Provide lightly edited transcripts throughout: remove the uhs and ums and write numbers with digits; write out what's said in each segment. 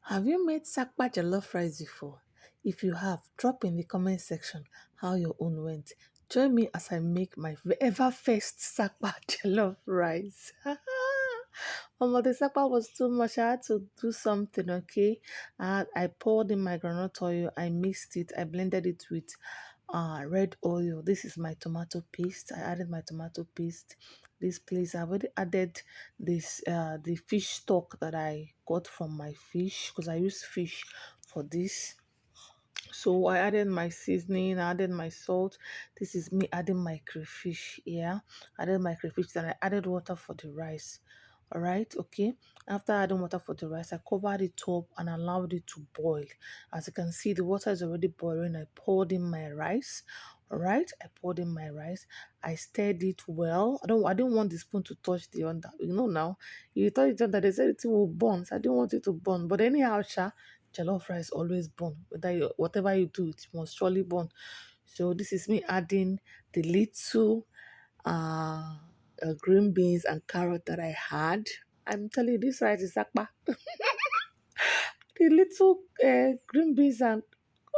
Have you made sakpa jollof rice before? If you have, drop in the comment section how your own went. Join me as I make my ever first sakpa jollof rice. The sakpa was too much. I had to do something, okay? I poured in my groundnut oil. I mixed it. I blended it with red oil. This is my tomato paste. I added my tomato paste. This place I've already added this the fish stock that I got from my fish because I use fish for this. So I added my seasoning, I added my salt. This is me adding my crayfish. Yeah, I added my crayfish, then I added water for the rice. All right, okay. After adding water for the rice, I covered it up and allowed it to boil. As you can see, the water is already boiling. I poured in my rice. All right, I poured in my rice. I stirred it well. I didn't want the spoon to touch the under. You know now, if you touch it under, they said it will burn. So I didn't want it to burn. But anyhow, jollof rice always burn. Whatever you do, it must surely burn. So this is me adding the little green beans and carrot that I had. I'm telling you, this rice is akpa. The little green beans and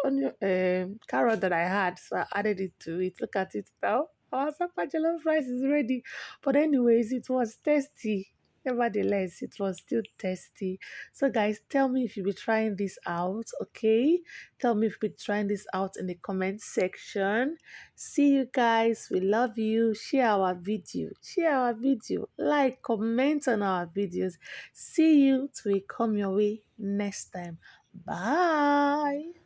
onion, carrot that I had, so I added it to it. Look at it now. Our sakpa jollof rice is ready. But anyways, it was tasty. Nevertheless, it was still tasty. So guys, tell me if you'll be trying this out, okay? Tell me if you'll be trying this out in the comment section. See you guys. We love you. Share our video. Share our video. Like, comment on our videos. See you till we come your way next time. Bye.